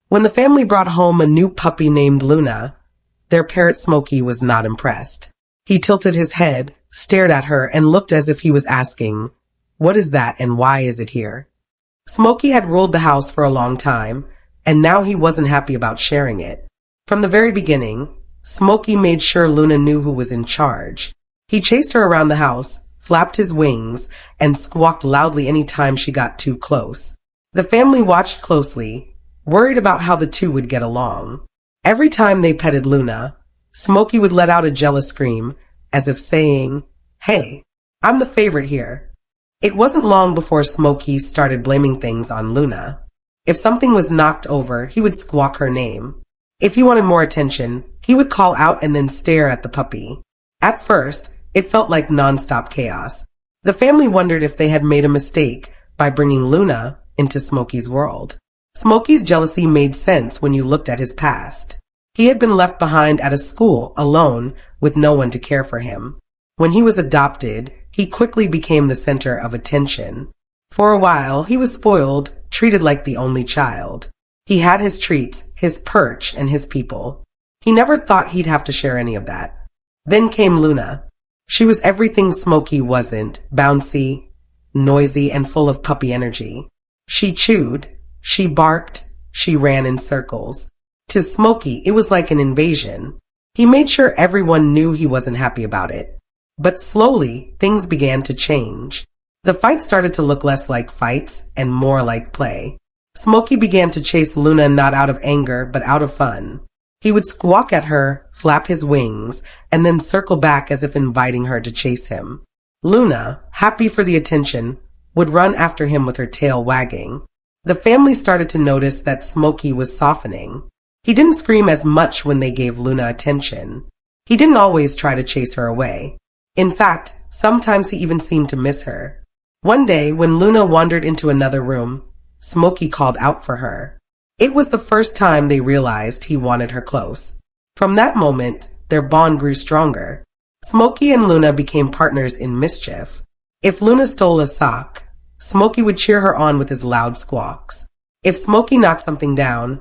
When the family brought home a new puppy named Luna, their parrot Smokey was not impressed. He tilted his head, stared at her, and looked as if he was asking, "What is that and why is it here?" Smokey had ruled the house for a long time, and now he wasn't happy about sharing it. From the very beginning, Smokey made sure Luna knew who was in charge. He chased her around the house, flapped his wings, and squawked loudly any time she got too close. The family watched closely, worried about how the two would get along. Every time they petted Luna, Smokey would let out a jealous scream, as if saying, "Hey, I'm the favorite here." It wasn't long before Smokey started blaming things on Luna. If something was knocked over, he would squawk her name. If he wanted more attention, he would call out and then stare at the puppy. At first, it felt like nonstop chaos. The family wondered if they had made a mistake by bringing Luna into Smokey's world. Smokey's jealousy made sense when you looked at his past. He had been left behind at a school alone with no one to care for him. When he was adopted, he quickly became the center of attention. For a while, he was spoiled, treated like the only child. He had his treats, his perch, and his people. He never thought he'd have to share any of that. Then came Luna. She was everything Smokey wasn't: bouncy, noisy, and full of puppy energy. She chewed, she barked, she ran in circles. To Smokey, it was like an invasion. He made sure everyone knew he wasn't happy about it. But slowly, things began to change. The fights started to look less like fights and more like play. Smokey began to chase Luna not out of anger, but out of fun. He would squawk at her, flap his wings, and then circle back as if inviting her to chase him. Luna, happy for the attention, would run after him with her tail wagging. The family started to notice that Smokey was softening. He didn't scream as much when they gave Luna attention. He didn't always try to chase her away. In fact, sometimes he even seemed to miss her. One day, when Luna wandered into another room, Smokey called out for her. It was the first time they realized he wanted her close. From that moment, their bond grew stronger. Smokey and Luna became partners in mischief. If Luna stole a sock, Smokey would cheer her on with his loud squawks. If Smokey knocked something down,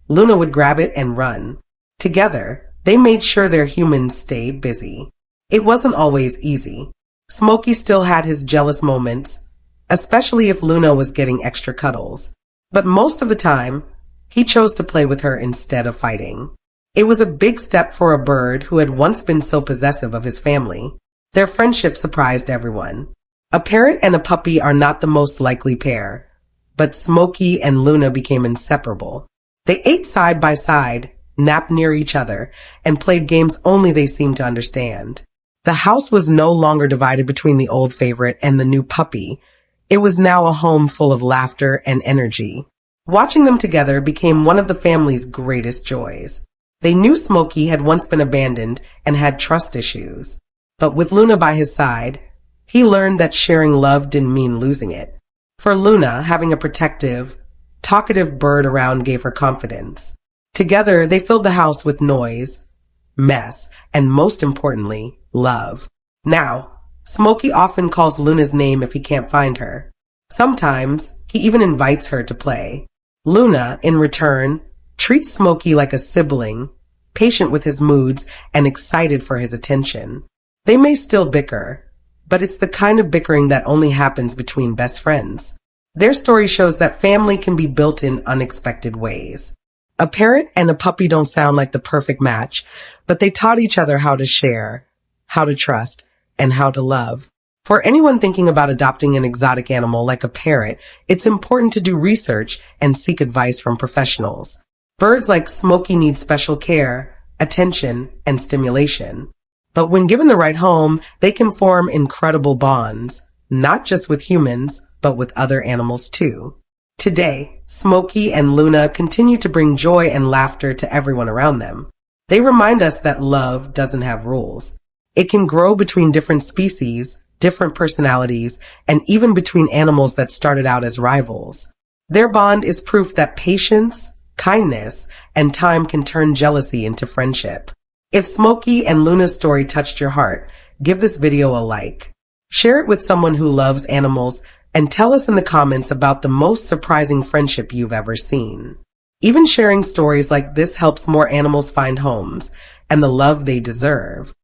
Luna would grab it and run. Together, they made sure their humans stayed busy. It wasn't always easy. Smokey still had his jealous moments, especially if Luna was getting extra cuddles. But most of the time, he chose to play with her instead of fighting. It was a big step for a bird who had once been so possessive of his family. Their friendship surprised everyone. A parrot and a puppy are not the most likely pair, but Smokey and Luna became inseparable. They ate side by side, napped near each other, and played games only they seemed to understand. The house was no longer divided between the old favorite and the new puppy. It was now a home full of laughter and energy. Watching them together became one of the family's greatest joys. They knew Smokey had once been abandoned and had trust issues. But with Luna by his side, he learned that sharing love didn't mean losing it. For Luna, having a protective, talkative bird around gave her confidence. Together, they filled the house with noise, mess, and most importantly, love. Now, Smokey often calls Luna's name if he can't find her. Sometimes, he even invites her to play. Luna, in return, treats Smokey like a sibling, patient with his moods and excited for his attention. They may still bicker, but it's the kind of bickering that only happens between best friends. Their story shows that family can be built in unexpected ways. A parrot and a puppy don't sound like the perfect match, but they taught each other how to share, how to trust, and how to love. For anyone thinking about adopting an exotic animal like a parrot, it's important to do research and seek advice from professionals. Birds like Smokey need special care, attention, and stimulation. But when given the right home, they can form incredible bonds, not just with humans, but with other animals too. Today, Smokey and Luna continue to bring joy and laughter to everyone around them. They remind us that love doesn't have rules. It can grow between different species, different personalities, and even between animals that started out as rivals. Their bond is proof that patience, kindness, and time can turn jealousy into friendship. If Smokey and Luna's story touched your heart, give this video a like. Share it with someone who loves animals, and tell us in the comments about the most surprising friendship you've ever seen. Even sharing stories like this helps more animals find homes and the love they deserve.